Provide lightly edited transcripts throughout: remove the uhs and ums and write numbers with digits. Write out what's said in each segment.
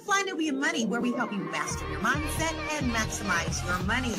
to Fly Nubian Money, where we help you master your mindset and maximize your money.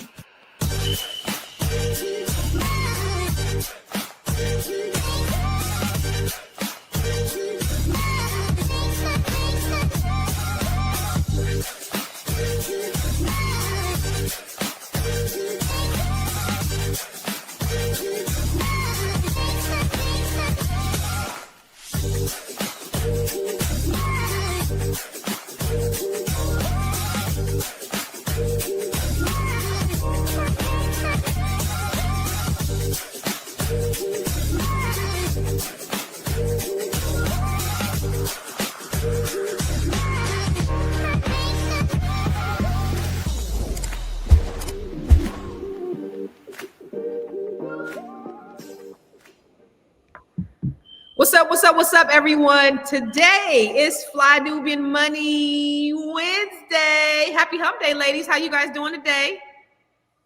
What's up, everyone? Today is Fly Nubian Money Wednesday. Happy hump day, ladies. How you guys doing today?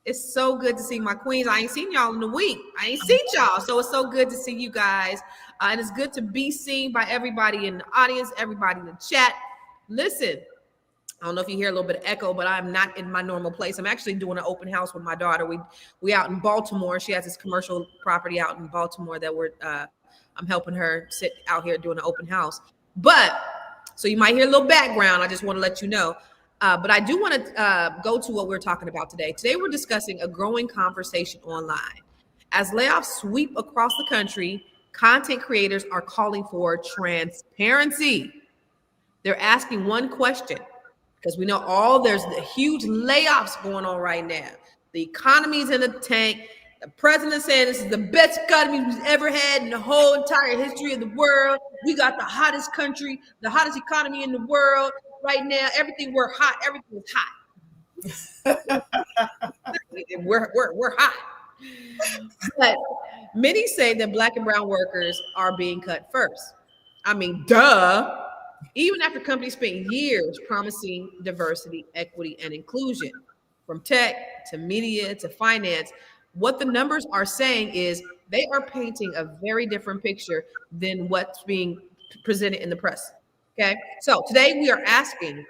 It's so good to see my queens. I ain't seen y'all in a week. I ain't seen y'all. So it's so good to see you guys. And it's good to be seen by everybody in the audience, everybody in the chat. Listen, I don't know if you hear a little bit of echo, but I'm not in my normal place. I'm actually doing an open house with my daughter. We out in Baltimore. She has this commercial property out in Baltimore that I'm helping her sit out here doing an open house. But so you might hear a little background. I just want to let you know. But I do want to go to what we're talking about today. Today, we're discussing a growing conversation online. As layoffs sweep across the country, content creators are calling for transparency. They're asking one question, because we know there's the huge layoffs going on right now. The economy's in the tank. The president said this is the best economy we've ever had in the whole entire history of the world. We got the hottest country, the hottest economy in the world right now. Everything we're hot. Everything is hot. we're hot. But many say that Black and brown workers are being cut first. I mean, duh. Even after companies spent years promising diversity, equity, and inclusion, from tech to media to finance, what the numbers are saying is they are painting a very different picture than what's being presented in the press. Okay. So today we are asking,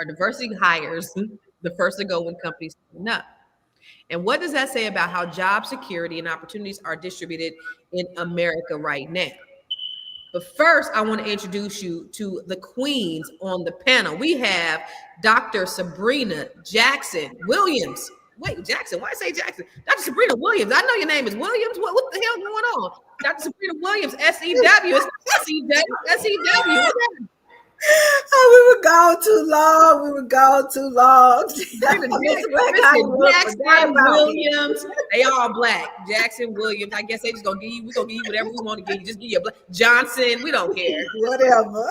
are diversity hires the first to go when companies open up? And what does that say about how job security and opportunities are distributed in America right now? But first, I want to introduce you to the queens on the panel. We have Dr. Sabrina Jackson Williams. Wait, Jackson, why say Jackson? Dr. Sabrina Williams. I know your name is Williams. What the hell going on? Dr. Sabrina Williams, SEW. It's SEW. Oh, we were gone too long. Jackson Williams. They all Black. Jackson Williams. I guess they just we're gonna give you whatever we want to give you. Just give you a Black. Johnson. We don't care. Whatever.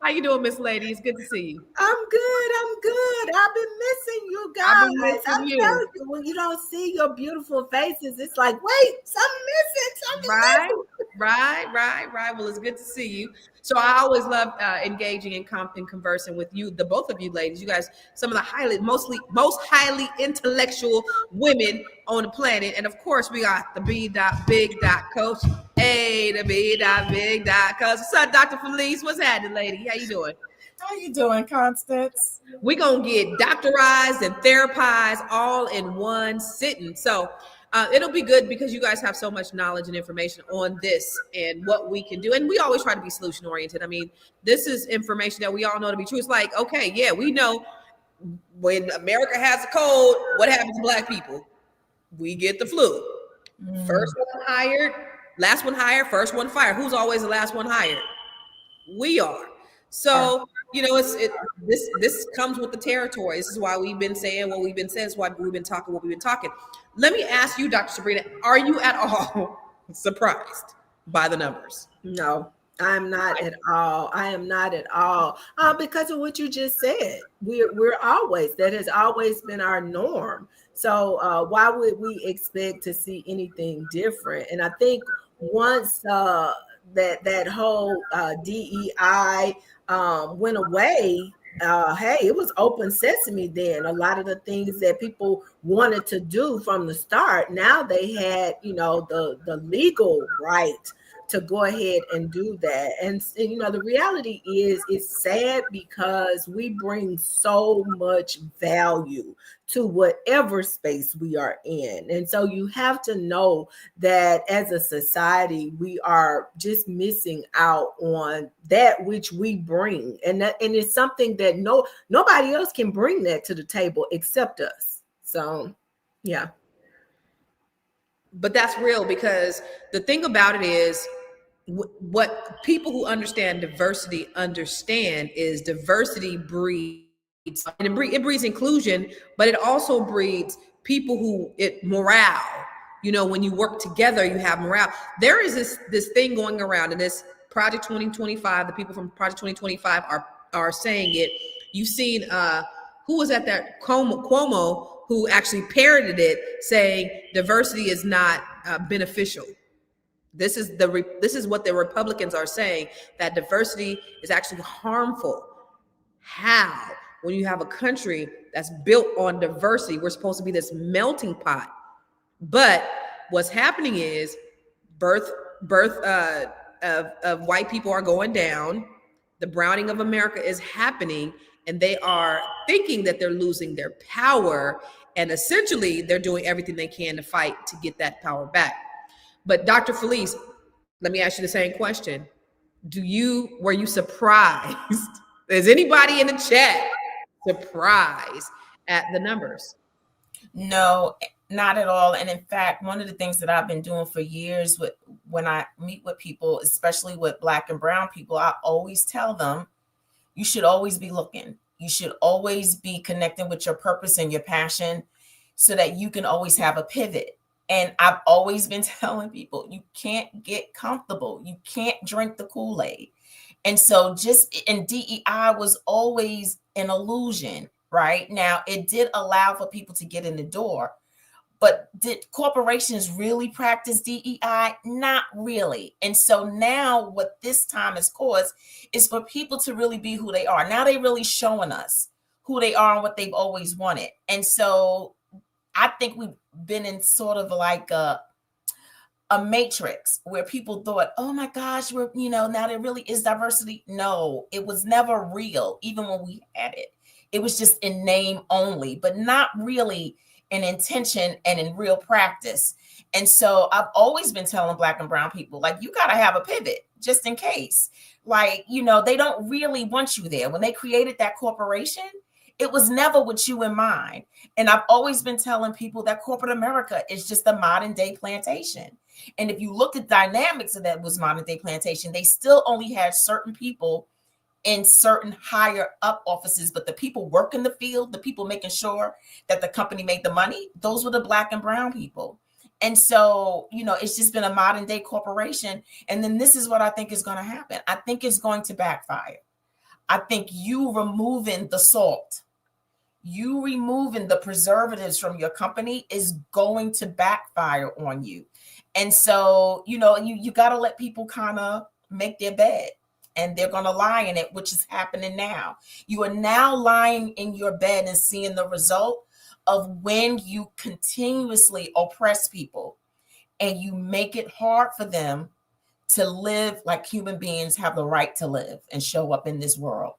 How you doing, Miss Lady? It's good to see you. I'm good. I've been missing you guys. I've been missing you. Telling you, when you don't see your beautiful faces, it's like, wait, something missing. Right. Well, it's good to see you. So I always love engaging and conversing with you, the both of you ladies. You guys, some of the most highly intellectual women on the planet. And of course, we got the B. Big. Coach. Hey, the B. Big. Coach. What's up, Dr. Felice? What's happening, lady? How you doing? How you doing, Constance? We're going to get doctorized and therapized all in one sitting. So it'll be good because you guys have so much knowledge and information on this and what we can do. And we always try to be solution oriented. I mean, this is information that we all know to be true. It's like, okay, yeah, we know when America has a cold, what happens to Black people? We get the flu. First one hired, last one hired, first one fired. Who's always the last one hired? We are. So, you know, this comes with the territory. This is why we've been saying what we've been saying. This is why we've been talking what we've been talking. Let me ask you, Dr. Sabrina, are you at all surprised by the numbers? No, I'm not at all. I am not at all. Because of what you just said. We're always, that has always been our norm. So why would we expect to see anything different? And I think once that whole DEI went away, hey, it was open sesame then. A lot of the things that people wanted to do from the start. Now they had, the legal right to go ahead and do that. And the reality is, it's sad because we bring so much value to whatever space we are in. And so you have to know that as a society, we are just missing out on that which we bring. And it's something that nobody else can bring that to the table except us. So, yeah. But that's real, because the thing about it is, what people who understand diversity understand is diversity breeds, and it breeds inclusion, but it also breeds people morale. When you work together, you have morale. There is this thing going around, and this Project 2025, the people from Project 2025 are saying it. You've seen who was at that Cuomo, who actually parroted it, saying diversity is not beneficial. This is what the Republicans are saying, that diversity is actually harmful. How? When you have a country that's built on diversity, we're supposed to be this melting pot. But what's happening is birth of white people are going down. The browning of America is happening, and they are thinking that they're losing their power. And essentially, they're doing everything they can to fight to get that power back. But Dr. Felice, let me ask you the same question. Were you surprised? Is anybody in the chat surprised at the numbers? No, not at all. And in fact, one of the things that I've been doing for years when I meet with people, especially with Black and brown people, I always tell them, you should always be looking. You should always be connecting with your purpose and your passion so that you can always have a pivot. And I've always been telling people, you can't get comfortable. You can't drink the Kool-Aid. And so and DEI was always an illusion, right? Now, it did allow for people to get in the door, but did corporations really practice DEI? Not really. And so now what this time has caused is for people to really be who they are. Now they're really showing us who they are and what they've always wanted. And so I think we've been in sort of like a matrix where people thought, oh my gosh, now there really is diversity. No, it was never real. Even when we had it, it was just in name only, but not really in intention and in real practice. And so I've always been telling Black and brown people, like, you got to have a pivot just in case. Like, they don't really want you there. When they created that corporation, it was never with you in mind. And I've always been telling people that corporate America is just a modern day plantation. And if you look at dynamics of that was modern day plantation, they still only had certain people in certain higher up offices, but the people working the field, the people making sure that the company made the money, those were the Black and brown people. And so, it's just been a modern day corporation. And then this is what I think is going to happen. I think it's going to backfire. I think you removing the salt, you removing the preservatives from your company is going to backfire on you. And so, you got to let people kind of make their bed, and they're going to lie in it, which is happening now. You are now lying in your bed and seeing the result of when you continuously oppress people and you make it hard for them to live like human beings have the right to live and show up in this world.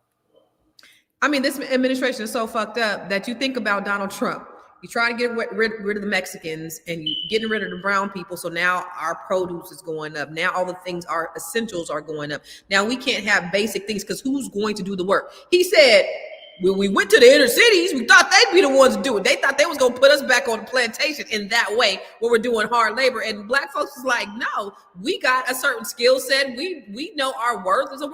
I mean, this administration is so fucked up that you think about Donald Trump. You try to get rid of the Mexicans and you getting rid of the brown people. So now our produce is going up. Now all the things, our essentials are going up. Now we can't have basic things because who's going to do the work? He said, when we went to the inner cities, we thought they'd be the ones to do it. They thought they was going to put us back on the plantation in that way where we're doing hard labor. And Black folks is like, no, we got a certain skill set. We know our worth. So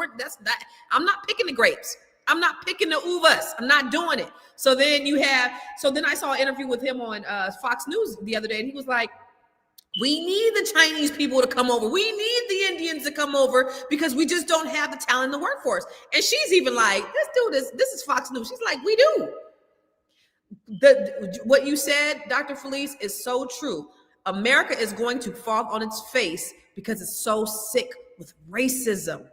I'm not picking the grapes. I'm not picking the uvas. I'm not doing it. So then I saw an interview with him on Fox News the other day, and he was like, we need the Chinese people to come over. We need the Indians to come over because we just don't have the talent in the workforce. And she's even like, this is Fox News. She's like, we do. What you said, Dr. Felice, is so true. America is going to fall on its face because it's so sick with racism.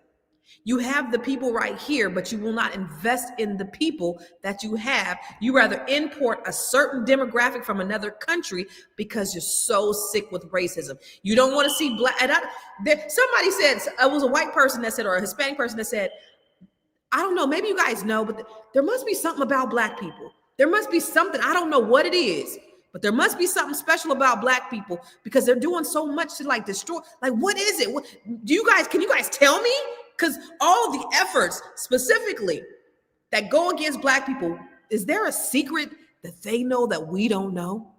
You have the people right here, but you will not invest in the people that you have. You rather import a certain demographic from another country because you're so sick with racism. You don't want to see black. Somebody said, it was a white person that said, or a Hispanic person that said, I don't know, maybe you guys know, but there must be something about black people. There must be something, I don't know what it is, but there must be something special about black people because they're doing so much to like destroy. Like, what is it? Can you guys tell me? Because all the efforts specifically that go against black people, is there a secret that they know that we don't know?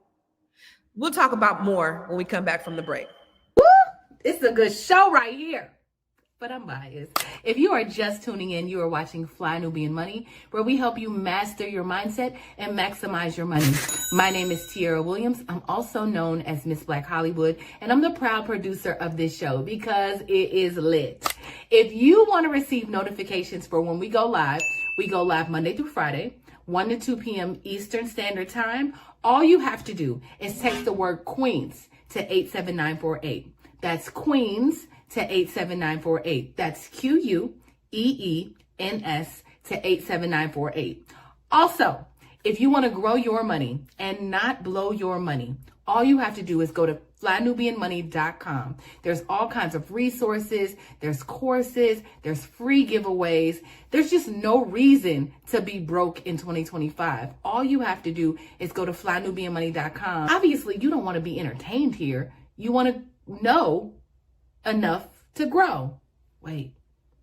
We'll talk about more when we come back from the break. Woo! It's a good show right here. But I'm biased. If you are just tuning in, you are watching Fly Nubian Money, where we help you master your mindset and maximize your money. My name is Tiara Williams. I'm also known as Miss Black Hollywood, and I'm the proud producer of this show because it is lit. If you want to receive notifications for when we go live Monday through Friday, 1 to 2 p.m. Eastern Standard Time. All you have to do is text the word Queens to 87948. That's Queens to 87948. That's QUEENS to 87948. Also, if you want to grow your money and not blow your money, all you have to do is go to flynubianmoney.com. There's all kinds of resources, there's courses, there's free giveaways. There's just no reason to be broke in 2025. All you have to do is go to flynubianmoney.com. Obviously, you don't want to be entertained here. You want to know enough to grow. Wait,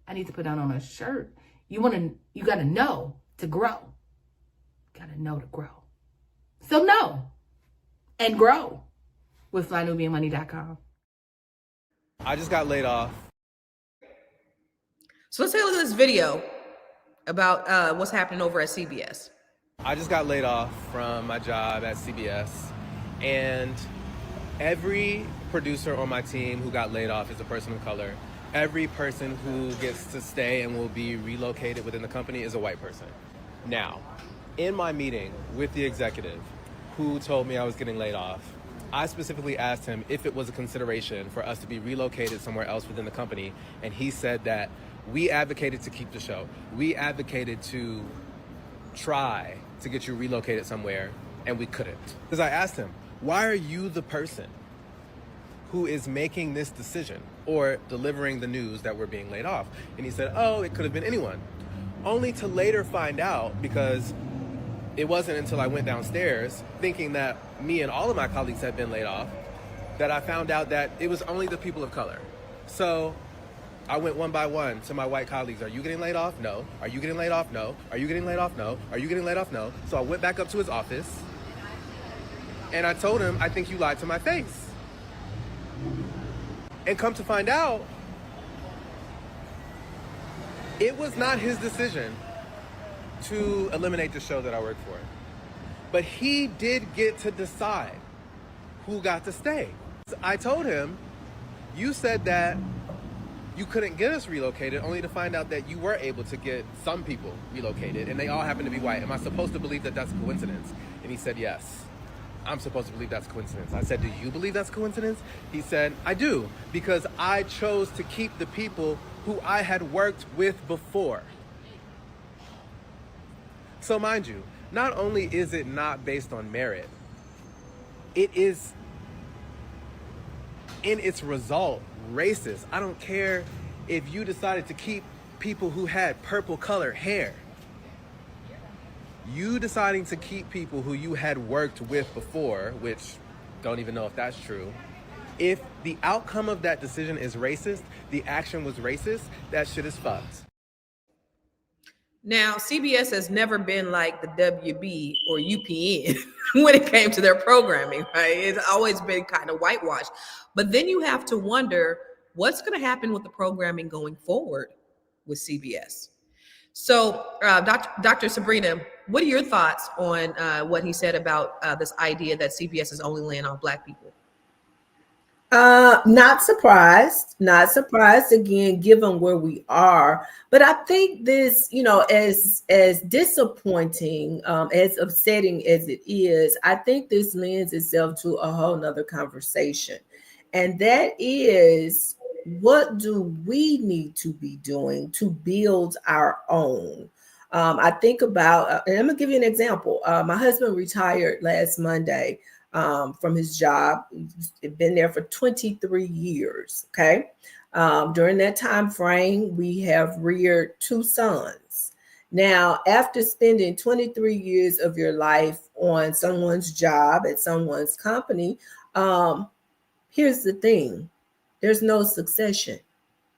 I need to put that on a shirt. You got to know to grow. Got to know to grow. So know and grow with flynubianmoney.com. I just got laid off. So let's take a look at this video about what's happening over at CBS. I just got laid off from my job at CBS, and every producer on my team who got laid off is a person of color. Every person who gets to stay and will be relocated within the company is a white person. Now, in my meeting with the executive who told me I was getting laid off, I specifically asked him if it was a consideration for us to be relocated somewhere else within the company, and he said that we advocated to keep the show. We advocated to try to get you relocated somewhere, and we couldn't. Because I asked him, why are you the person who is making this decision or delivering the news that we're being laid off? And he said, oh, it could have been anyone. Only to later find out, because it wasn't until I went downstairs thinking that me and all of my colleagues had been laid off, that I found out that it was only the people of color. So I went one by one to my white colleagues. Are you getting laid off? No. Are you getting laid off? No. Are you getting laid off? No. Are you getting laid off? No. So I went back up to his office and I told him, I think you lied to my face. And come to find out, it was not his decision to eliminate the show that I worked for. But he did get to decide who got to stay. I told him, you said that you couldn't get us relocated, only to find out that you were able to get some people relocated and they all happen to be white. Am I supposed to believe that that's a coincidence? And he said, yes. I'm supposed to believe that's coincidence. I said, do you believe that's coincidence? He said, I do, because I chose to keep the people who I had worked with before. So mind you, not only is it not based on merit, it is in its result racist. I don't care if you decided to keep people who had purple colored hair. You deciding to keep people who you had worked with before, which don't even know if that's true. If the outcome of that decision is racist, the action was racist, that shit is fucked. Now, CBS has never been like the WB or UPN when it came to their programming, right? It's always been kind of whitewashed. But then you have to wonder what's going to happen with the programming going forward with CBS. So, Dr. Sabrina, what are your thoughts on what he said about this idea that CBS is only laying off Black people? Not surprised again, given where we are. But I think this, as disappointing, as upsetting as it is, I think this lends itself to a whole nother conversation. And that is, what do we need to be doing to build our own? I think about, and I'm gonna give you an example. My husband retired last Monday from his job. He's been there for 23 years. Okay. During that time frame, we have reared 2 sons. Now, after spending 23 years of your life on someone's job at someone's company, here's the thing. There's no succession.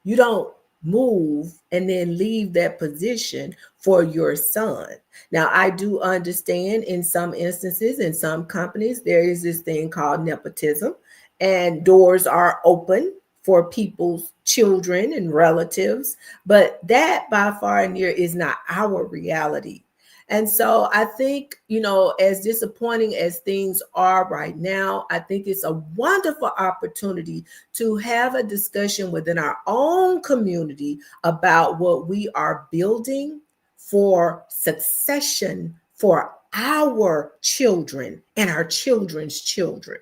You don't move and then leave that position for your son. Now, I do understand in some instances, in some companies, there is this thing called nepotism, and doors are open for people's children and relatives, but that by far and near is not our reality. And so I think, as disappointing as things are right now, I think it's a wonderful opportunity to have a discussion within our own community about what we are building for succession for our children and our children's children.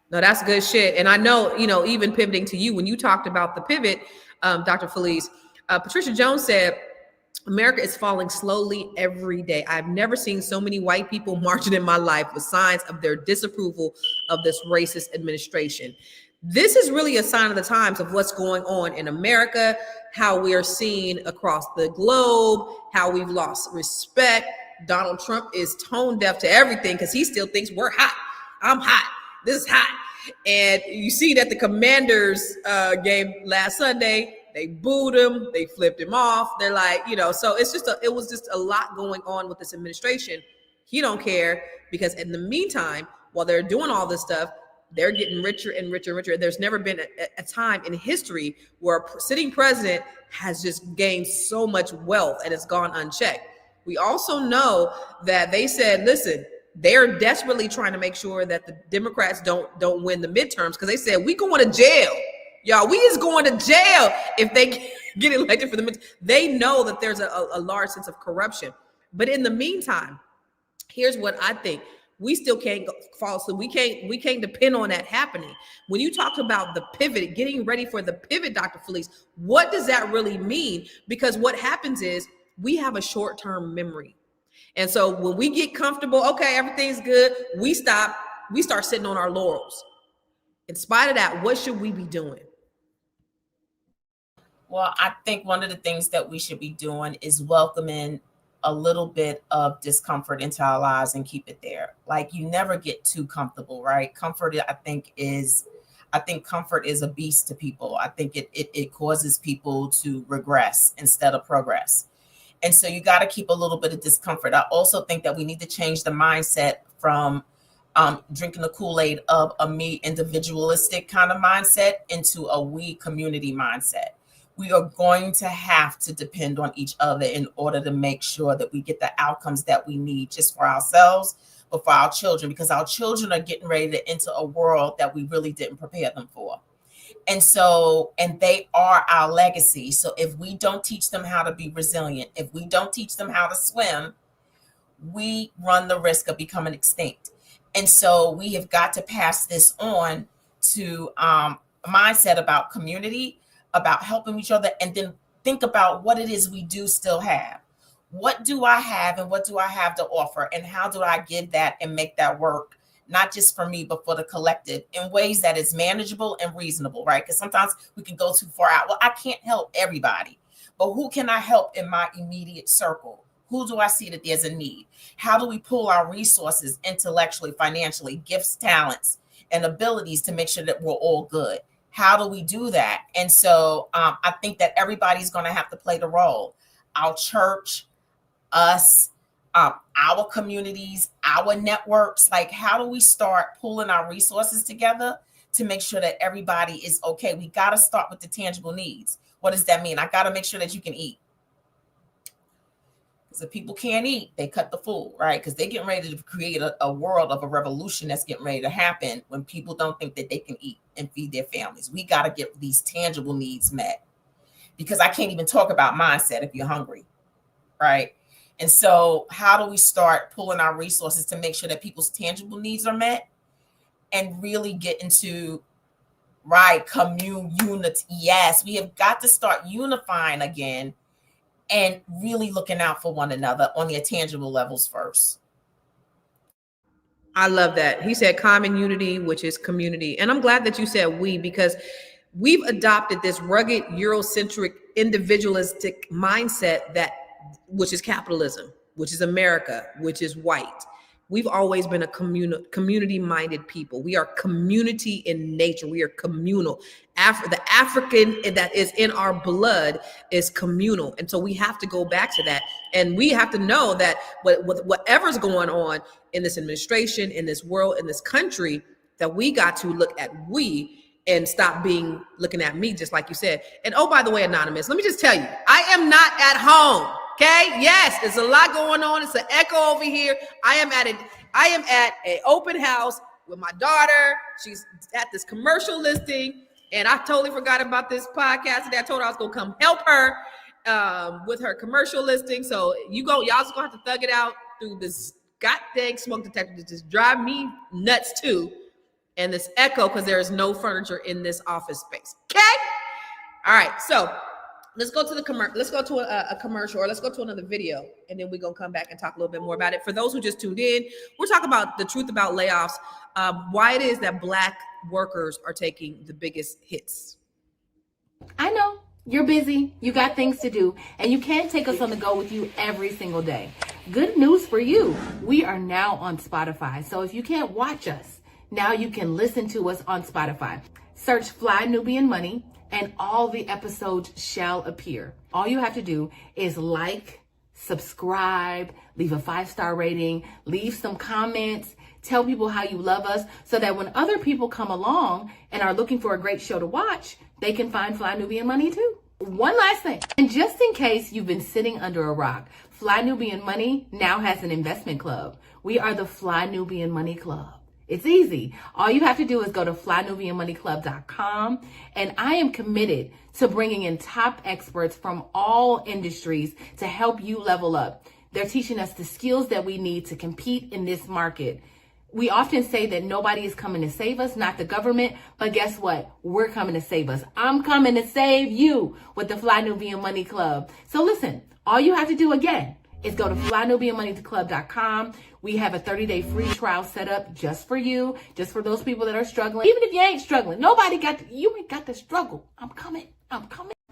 No, that's good shit. And I know, even pivoting to you, when you talked about the pivot, Dr. Felice, Patricia Jones said, America is falling slowly every day. I've never seen so many white people marching in my life with signs of their disapproval of this racist administration. This is really a sign of the times of what's going on in America, how we are seen across the globe, how we've lost respect. Donald Trump is tone deaf to everything because he still thinks we're hot. I'm hot. This is hot. And you see that the Commanders game last Sunday, they booed him, they flipped him off. They're like, so it was just a lot going on with this administration. He don't care because in the meantime, while they're doing all this stuff, they're getting richer and richer and richer. There's never been a time in history where a sitting president has just gained so much wealth and it's gone unchecked. We also know that they said, listen, they're desperately trying to make sure that the Democrats don't win the midterms because they said, we going to jail. Y'all, we is going to jail if they get elected for the midterms. They know that there's a large sense of corruption. But in the meantime, here's what I think. We still can't fall asleep. We can't depend on that happening. When you talk about the pivot, getting ready for the pivot, Dr. Felice, what does that really mean? Because what happens is we have a short-term memory. And so when we get comfortable, okay, everything's good, we start sitting on our laurels. In spite of that, what should we be doing? Well, I think one of the things that we should be doing is welcoming a little bit of discomfort into our lives and keep it there. Like, you never get too comfortable, right? Comfort, I think comfort is a beast to people. I think it causes people to regress instead of progress. And so you got to keep a little bit of discomfort. I also think that we need to change the mindset from drinking the Kool-Aid of a me individualistic kind of mindset into a we community mindset. We are going to have to depend on each other in order to make sure that we get the outcomes that we need just for ourselves, but for our children, because our children are getting ready to enter a world that we really didn't prepare them for. And they are our legacy. So if we don't teach them how to be resilient, if we don't teach them how to swim, we run the risk of becoming extinct. And so we have got to pass this on to a mindset about community, about helping each other, and then think about what it is we do still have. What do I have and what do I have to offer? And how do I give that and make that work, not just for me, but for the collective in ways that is manageable and reasonable, right? Because sometimes we can go too far out. Well, I can't help everybody, but who can I help in my immediate circle? Who do I see that there's a need? How do we pull our resources intellectually, financially, gifts, talents, and abilities to make sure that we're all good? How do we do that? And so I think that everybody's going to have to play the role. Our church, us, our communities, our networks. Like, how do we start pulling our resources together to make sure that everybody is okay? We got to start with the tangible needs. What does that mean? I got to make sure that you can eat. Because if people can't eat, they cut the food, right? Because they're getting ready to create a world of a revolution that's getting ready to happen when people don't think that they can eat and feed their families. We got to get these tangible needs met, because I can't even talk about mindset if you're hungry, right? And so how do we start pulling our resources to make sure that people's tangible needs are met and really get into Right. Unity. Yes. We have got to start unifying again and really looking out for one another on the tangible levels first. I love that. He said common unity, which is community. And I'm glad that you said we, because we've adopted this rugged Eurocentric individualistic mindset which is capitalism, which is America, which is white. We've always been a community-minded people. We are community in nature. We are communal. The African that is in our blood is communal. And so we have to go back to that. And we have to know that whatever's going on in this administration, in this world, in this country, that we got to look at and stop looking at me, just like you said. And oh, by the way, Anonymous, let me just tell you, I am not at home. Okay. Yes, there's a lot going on. It's an echo over here. I am at an open house with my daughter. She's at this commercial listing, and I totally forgot about this podcast today. I told her I was gonna come help her with her commercial listing. So y'all just gonna have to thug it out through this goddamn smoke detector that just drive me nuts too, and this echo because there is no furniture in this office space. Okay. All right. So let's go to a commercial, or let's go to another video, and then we're going to come back and talk a little bit more about it. For those who just tuned in, we're talking about the truth about layoffs, why it is that Black workers are taking the biggest hits. I know you're busy, you got things to do, and you can't take us on the go with you every single day. Good news for you. We are now on Spotify. So if you can't watch us, now you can listen to us on Spotify. Search Fly Nubian Money, and all the episodes shall appear. All you have to do is like, subscribe, leave a 5-star rating, leave some comments, tell people how you love us, so that when other people come along and are looking for a great show to watch, they can find Fly Nubian Money too. One last thing, and just in case you've been sitting under a rock, Fly Nubian Money now has an investment club. We are the Fly Nubian Money Club. It's easy. All you have to do is go to flynubianmoneyclub.com, and I am committed to bringing in top experts from all industries to help you level up. They're teaching us the skills that we need to compete in this market. We often say that nobody is coming to save us, not the government, but guess what? We're coming to save us. I'm coming to save you with the Fly Nubian Money Club. So listen, all you have to do again is go to flynubianmoneyclub.com. We have a 30-day free trial set up just for you, just for those people that are struggling. Even if you ain't struggling, you ain't got to struggle. I'm coming.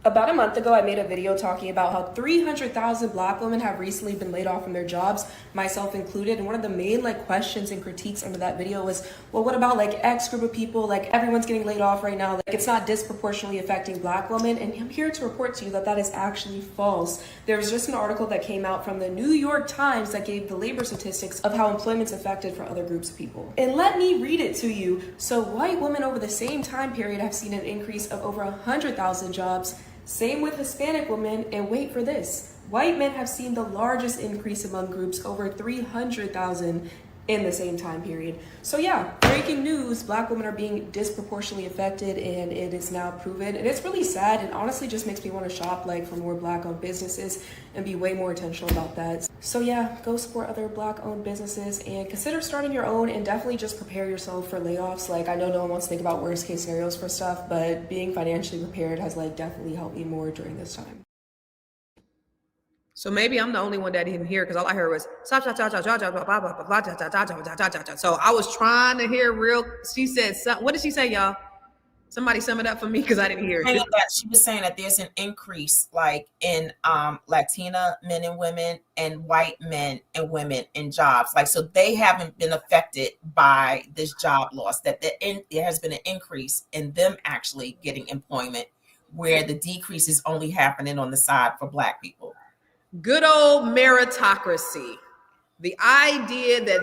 About a month ago, I made a video talking about how 300,000 Black women have recently been laid off from their jobs, myself included. And one of the main questions and critiques under that video was, well, what about X group of people? Everyone's getting laid off right now. It's not disproportionately affecting Black women. And I'm here to report to you that that is actually false. There was just an article that came out from the New York Times that gave the labor statistics of how employment's affected for other groups of people. And let me read it to you. So white women over the same time period have seen an increase of over 100,000 jobs. Same with Hispanic women, and wait for this, white men have seen the largest increase among groups, over 300,000 in the same time period. So yeah, breaking news, Black women are being disproportionately affected, and it is now proven. And it's really sad, and honestly just makes me want to shop for more Black-owned businesses and be way more intentional about that. So yeah, go support other Black-owned businesses and consider starting your own, and definitely just prepare yourself for layoffs. I know no one wants to think about worst case scenarios for stuff, but being financially prepared has definitely helped me more during this time. So maybe I'm the only one that didn't hear, because all I heard was stop. So I was trying to hear she said, what did she say, y'all? Somebody sum it up for me, because I didn't hear it. She was saying that there's an increase in Latina men and women and white men and women in jobs. So they haven't been affected by this job loss, that there has been an increase in them actually getting employment, where the decrease is only happening on the side for Black people. Good old meritocracy. The idea that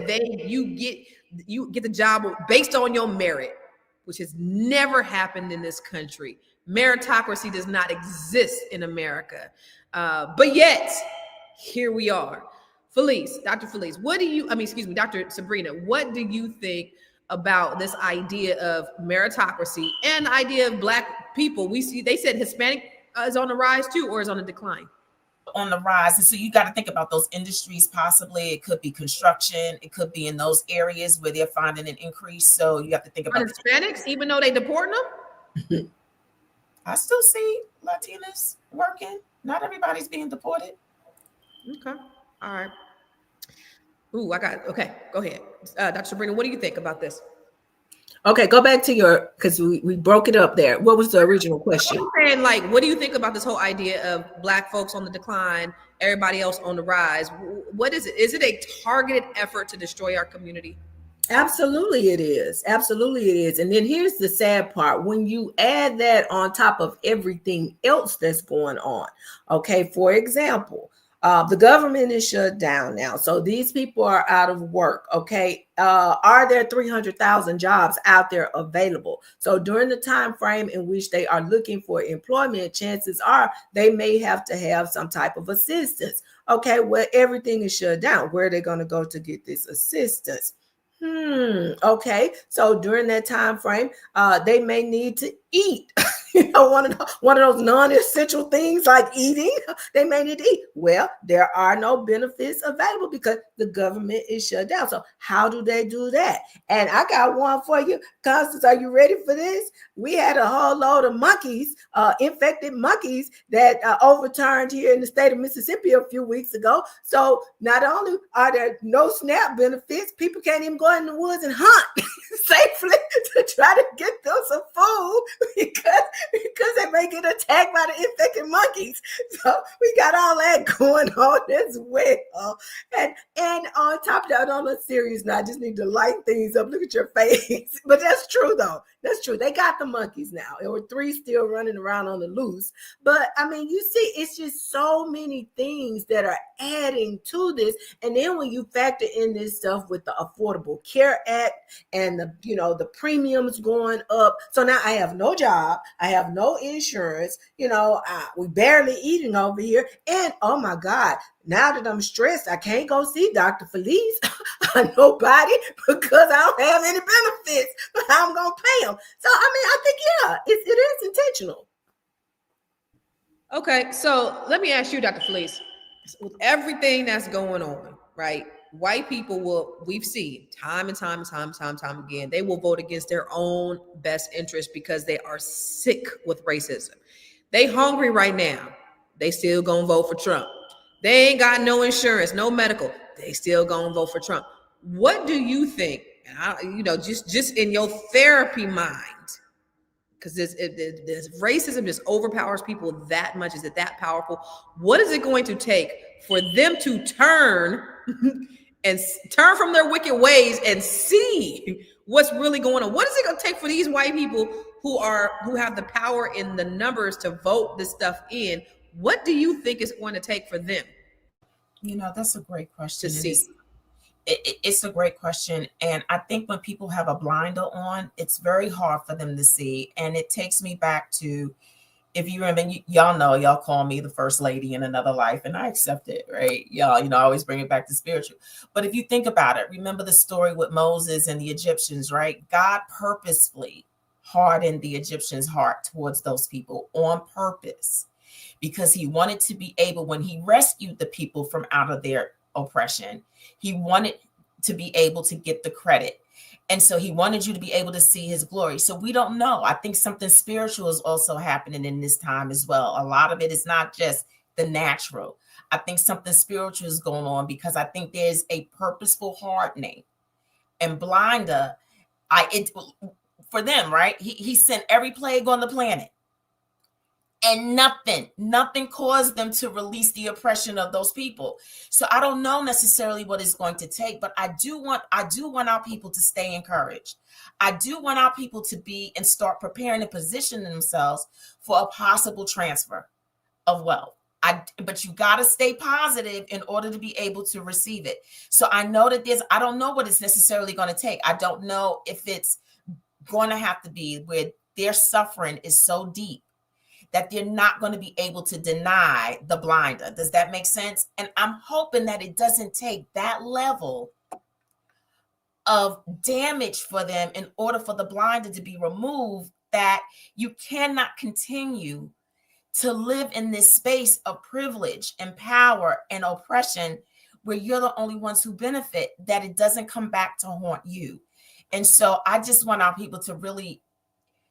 you get the job based on your merit, which has never happened in this country. Meritocracy does not exist in America. But yet, here we are. Dr. Felice, Dr. Sabrina, what do you think about this idea of meritocracy and the idea of Black people? They said Hispanic is on the rise too, or is on the decline? On the rise. And so you got to think about those industries. Possibly it could be construction, it could be in those areas where they're finding an increase. So you have to think about Hispanics, even though they deporting them. I still see Latinas working. Not everybody's being deported. Okay. All right. Ooh, okay, go ahead. Dr. Sabrina, what do you think about this? Okay, go back to your, because we broke it up there. What was the original question? I'm saying, like, what do you think about this whole idea of Black folks on the decline, everybody else on the rise? What is it? Is it a targeted effort to destroy our community? Absolutely it is. Absolutely it is. And then here's the sad part. When you add that on top of everything else that's going on, okay, for example, the government is shut down now. So these people are out of work, okay? Are there 300,000 jobs out there available? So during the time frame in which they are looking for employment, chances are they may have to have some type of assistance. Okay, well, everything is shut down. Where are they going to go to get this assistance? Okay. So during that time frame, they may need to eat. One of those non-essential things like eating. They may need to eat. Well, there are no benefits available because the government is shut down. So how do they do that? And I got one for you. Constance, are you ready for this? We had a whole load of monkeys, infected monkeys that overturned here in the state of Mississippi a few weeks ago. So not only are there no SNAP benefits, people can't even go in the woods and hunt safely to try to get them some food because they may get attacked by the infected monkeys. So we got all that going on as well. And on top of that, on a serious note, I just need to lighten things up. Look at your face. But that's true, though. That's true. They got the monkeys now. There were 3 still running around on the loose. But I mean, you see, it's just so many things that are adding to this. And then when you factor in this stuff with the Affordable Care Act and the premiums going up. So now I have no job. I have no insurance. We barely eating over here. And oh my God, now that I'm stressed, I can't go see Dr. Felice or nobody because I don't have any benefits. But I'm going to pay them. So, I mean, I think, yeah, it is intentional. Okay, so let me ask you, Dr. Felice, with everything that's going on, right? White people we've seen time and time again, they will vote against their own best interest because they are sick with racism. They hungry right now. They still gonna vote for Trump. They ain't got no insurance, no medical. They still gonna vote for Trump. What do you think? Just in your therapy mind, because this racism just overpowers people that much. Is it that powerful? What is it going to take for them to turn and turn from their wicked ways and see what's really going on? What is it going to take for these white people who have the power in the numbers to vote this stuff in? What do you think it's going to take for them? That's a great question. To see. It's a great question. And I think when people have a blinder on, it's very hard for them to see. And it takes me back to, if you remember, y'all know, y'all call me the first lady in another life, and I accept it, right? Y'all, I always bring it back to spiritual. But if you think about it, remember the story with Moses and the Egyptians, right? God purposefully hardened the Egyptians' heart towards those people on purpose, because he wanted to be able, when he rescued the people from out of their oppression, he wanted to be able to get the credit. And so he wanted you to be able to see his glory. So we don't know. I think something spiritual is also happening in this time as well. A lot of it is not just the natural. I think something spiritual is going on, because I think there's a purposeful hardening and blinder. For them, right? He sent every plague on the planet. And nothing caused them to release the oppression of those people. So I don't know necessarily what it's going to take, but I do want our people to stay encouraged. I do want our people to be and start preparing and positioning themselves for a possible transfer of wealth. But you got to stay positive in order to be able to receive it. So I know that I don't know what it's necessarily going to take. I don't know if it's going to have to be where their suffering is so deep that they're not going to be able to deny the blinder. Does that make sense? And I'm hoping that it doesn't take that level of damage for them in order for the blinder to be removed, that you cannot continue to live in this space of privilege and power and oppression where you're the only ones who benefit, that it doesn't come back to haunt you. And so I just want our people to really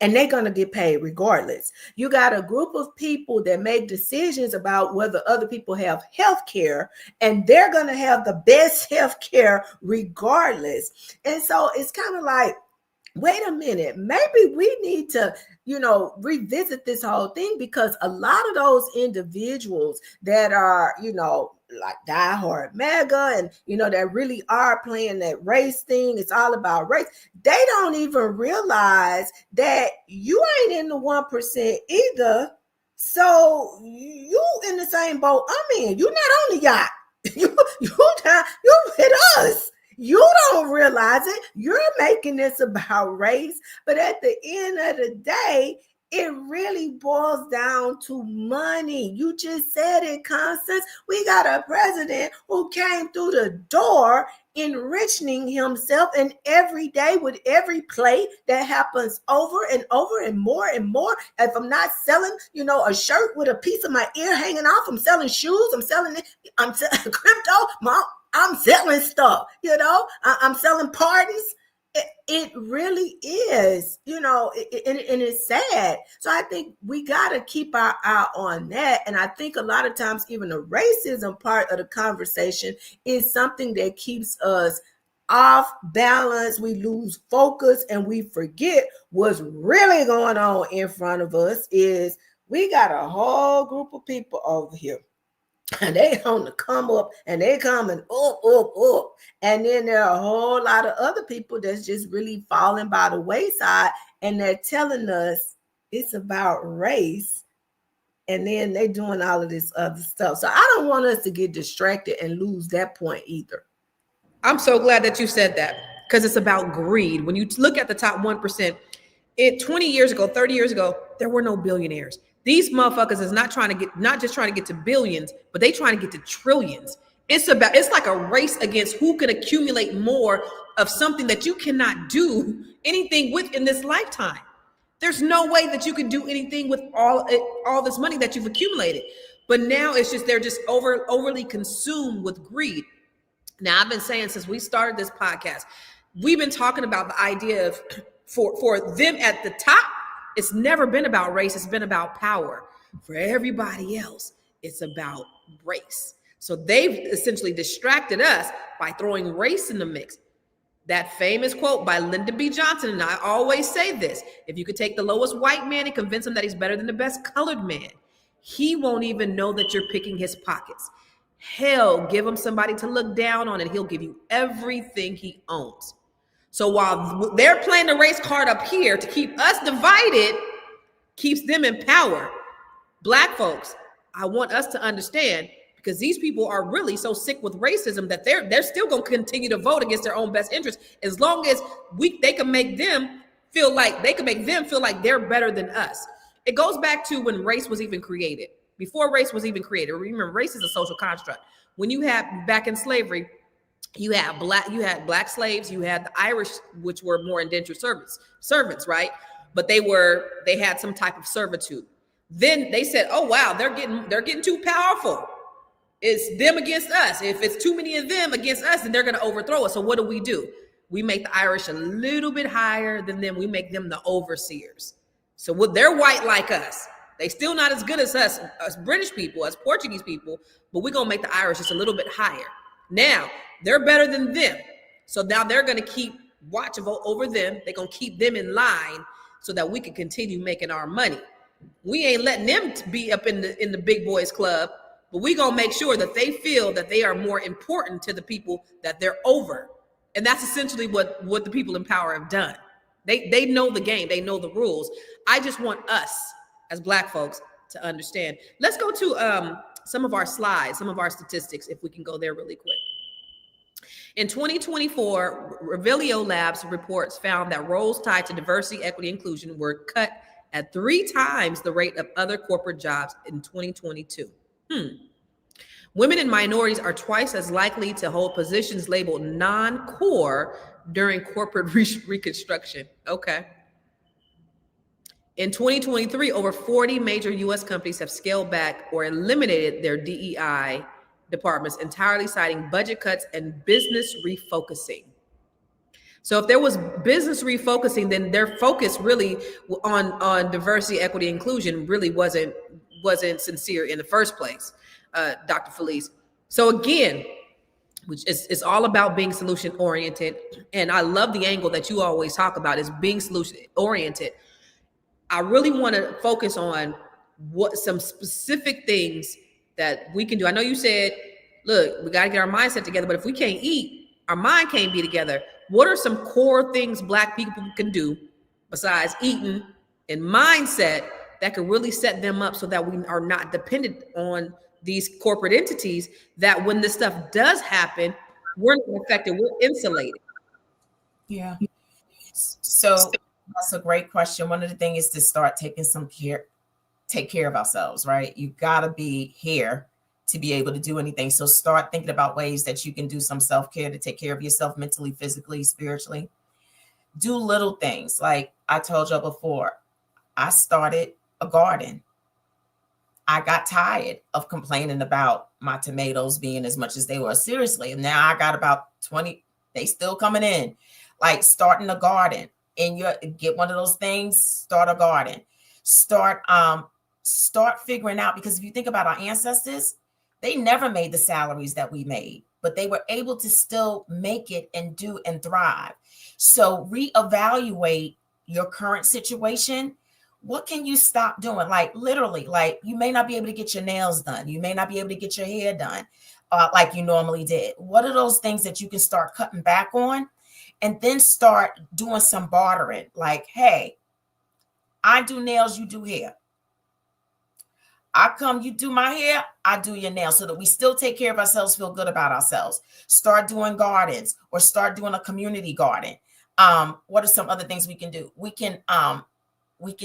and they're going to get paid regardless. You got a group of people that make decisions about whether other people have health care, and they're going to have the best health care regardless. And so it's kind of like, wait a minute, maybe we need to, revisit this whole thing, because a lot of those individuals that are, like diehard MAGA and, that really are playing that race thing, it's all about race. They don't even realize that you ain't in the 1% either. So you in the same boat I'm in. You're not on the yacht. You with us. You don't realize it. You're making this about race. But at the end of the day, it really boils down to money. You just said it, Constance. We got a president who came through the door enriching himself, and every day with every play that happens over and over and more and more. If I'm not selling, a shirt with a piece of my ear hanging off, I'm selling shoes, I'm selling crypto, I'm selling stuff, I'm selling pardons. It really is, and it's sad. So I think we got to keep our eye on that. And I think a lot of times even the racism part of the conversation is something that keeps us off balance. We lose focus and we forget what's really going on in front of us. Is we got a whole group of people over here, and they on the come up, and they coming up. And then there are a whole lot of other people that's just really falling by the wayside, and they're telling us it's about race. And then they're doing all of this other stuff. So I don't want us to get distracted and lose that point either. I'm so glad that you said that, because it's about greed. When you look at the top 1%, 20 years ago, 30 years ago, there were no billionaires. These motherfuckers is not just trying to get to billions, but they trying to get to trillions. It's like a race against who can accumulate more of something that you cannot do anything with in this lifetime. There's no way that you can do anything with all this money that you've accumulated. But now it's just, they're just overly consumed with greed. Now, I've been saying since we started this podcast, we've been talking about the idea of for them at the top, it's never been about race. It's been about power. For everybody else, it's about race. So they've essentially distracted us by throwing race in the mix. That famous quote by Lyndon B. Johnson, and I always say this: if you could take the lowest white man and convince him that he's better than the best colored man, he won't even know that you're picking his pockets. Hell, give him somebody to look down on, and he'll give you everything he owns. So while they're playing the race card up here to keep us divided, keeps them in power. Black folks, I want us to understand, because these people are really so sick with racism that they're still going to continue to vote against their own best interest, as long as they can make them feel like they're better than us. It goes back to when race was even created. Before race was even created, remember, race is a social construct. When you had back in slavery, you had black slaves, you had the Irish, which were more indentured servants, right? But they had some type of servitude. Then they said, oh wow, they're getting too powerful. It's them against us. If it's too many of them against us, then they're going to overthrow us. So what do? We make the Irish a little bit higher than them. We make them the overseers. So they're white like us. They still not as good as us British people, as Portuguese people, but we're going to make the Irish just a little bit higher. Now, they're better than them. So now they're going to keep watch over them. They're going to keep them in line so that we can continue making our money. We ain't letting them be up in the big boys club, but we going to make sure that they feel that they are more important to the people that they're over. And that's essentially what the people in power have done. They know the game. They know the rules. I just want us as Black folks to understand. Let's go to some of our slides, some of our statistics, if we can go there really quick. In 2024, Revelio Labs reports found that roles tied to diversity, equity, inclusion were cut at 3 times the rate of other corporate jobs in 2022. Women and minorities are twice as likely to hold positions labeled non-core during corporate reconstruction. Okay. In 2023, over 40 major U.S. companies have scaled back or eliminated their DEI departments, entirely citing budget cuts and business refocusing. So if there was business refocusing, then their focus really on diversity, equity, inclusion really wasn't sincere in the first place, Dr. Felice. So again, which is it's all about being solution oriented, and I love the angle that you always talk about is being solution oriented. I really want to focus on what some specific things that we can do. I know you said, look, we got to get our mindset together, but if we can't eat, our mind can't be together. What are some core things Black people can do besides eating and mindset that could really set them up so that we are not dependent on these corporate entities, that when this stuff does happen, we're not affected, we're insulated? Yeah. So that's a great question. One of the things is to start taking take care of ourselves, right? You got to be here to be able to do anything. So start thinking about ways that you can do some self-care to take care of yourself mentally, physically, spiritually. Do little things. Like I told you before, I started a garden. I got tired of complaining about my tomatoes being as much as they were. Seriously. And now I got about 20, they still coming in. Like starting a garden. And you get one of those things, start a garden. Start figuring out, because if you think about our ancestors, they never made the salaries that we made, but they were able to still make it and do and thrive. So reevaluate your current situation. What can you stop doing? Like literally, like you may not be able to get your nails done. You may not be able to get your hair done like you normally did. What are those things that you can start cutting back on? And then start doing some bartering. Like, hey, I do nails, you do hair. I come, you do my hair, I do your nails, so that we still take care of ourselves, feel good about ourselves. Start doing gardens or start doing a community garden. What are some other things we can do? We can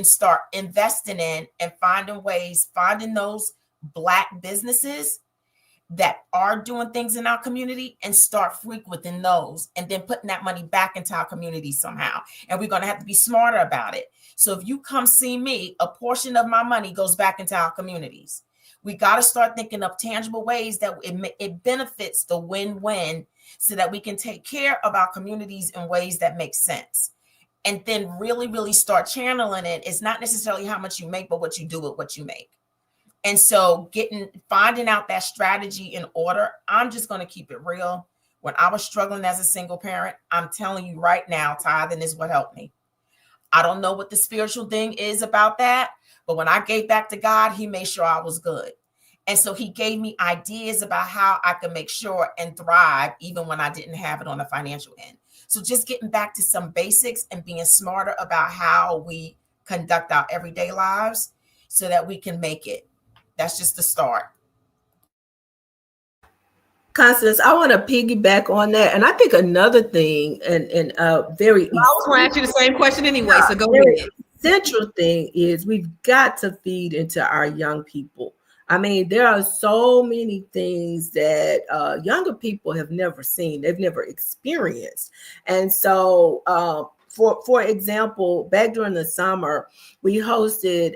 start investing in and finding those Black businesses that are doing things in our community and start frequenting those and then putting that money back into our community somehow. And we're going to have to be smarter about it. So if you come see me, a portion of my money goes back into our communities. We got to start thinking of tangible ways that it benefits the win-win so that we can take care of our communities in ways that make sense. And then really, really start channeling it. It's not necessarily how much you make, but what you do with what you make. And so finding out that strategy in order. I'm just going to keep it real. When I was struggling as a single parent, I'm telling you right now, tithing is what helped me. I don't know what the spiritual thing is about that, but when I gave back to God, he made sure I was good. And so he gave me ideas about how I could make sure and thrive even when I didn't have it on the financial end. So just getting back to some basics and being smarter about how we conduct our everyday lives so that we can make it. That's just the start. Constance, I want to piggyback on that. And I think another thing, and very I was going to ask you the same question anyway, so go ahead. Central thing is we've got to feed into our young people. I mean, there are so many things that younger people have never seen, they've never experienced. And so for example, back during the summer, we hosted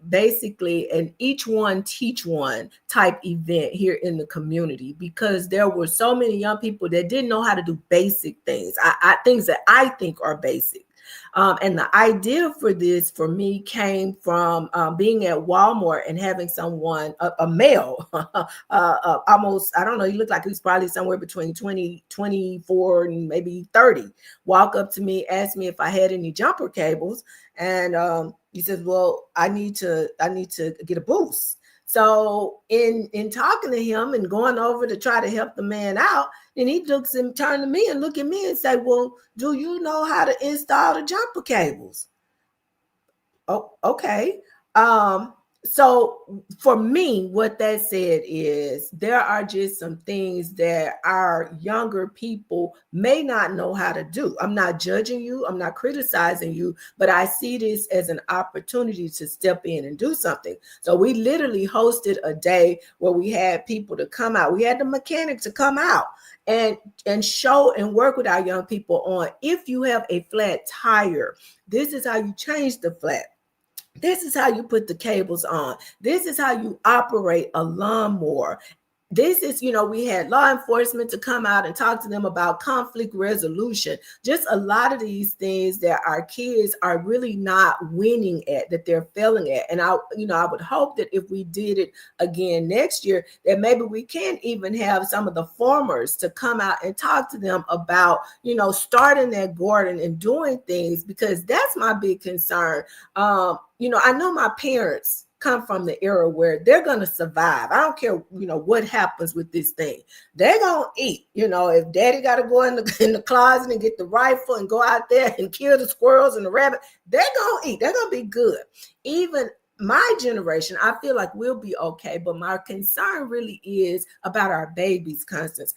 basically an each one teach one type event here in the community, because there were so many young people that didn't know how to do basic things, things that I think are basic. And the idea for this, for me, came from being at Walmart and having someone, a male, almost, I don't know, he looked like he was probably somewhere between 24 and maybe 30, walk up to me, ask me if I had any jumper cables. And he says, well, I need to get a boost. So in talking to him and going over to try to help the man out, then he looks and turn to me and look at me and say, well, do you know how to install the jumper cables? Oh, okay. So for me, what that said is there are just some things that our younger people may not know how to do. I'm not judging you. I'm not criticizing you, but I see this as an opportunity to step in and do something. So we literally hosted a day where we had people to come out. We had the mechanic to come out and show and work with our young people on, if you have a flat tire, this is how you change the flat. This is how you put the cables on. This is how you operate a lawnmower. this is, we had law enforcement to come out and talk to them about conflict resolution. Just a lot of these things that our kids are really not winning at, that they're failing at. And I would hope that if we did it again next year, that maybe we can even have some of the farmers to come out and talk to them about, starting that garden and doing things, because that's my big concern. I know my parents come from the era where they're going to survive. I don't care, what happens with this thing. They're going to eat. If daddy got to go in the closet and get the rifle and go out there and kill the squirrels and the rabbit, they're going to eat. They're going to be good. Even my generation, I feel like we'll be okay. But my concern really is about our babies, Constance.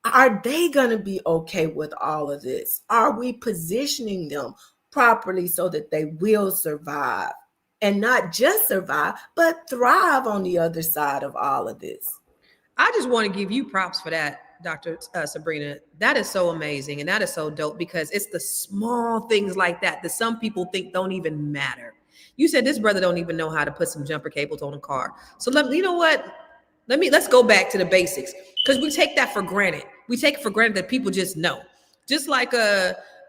Are they going to be okay with all of this? Are we positioning them properly so that they will survive? And not just survive, but thrive on the other side of all of this. I just want to give you props for that, Dr. Sabrina. That is so amazing. And that is so dope, because it's the small things like that that some people think don't even matter. You said this brother don't even know how to put some jumper cables on a car. So let's go back to the basics, because we take that for granted. We take it for granted that people just know. Just like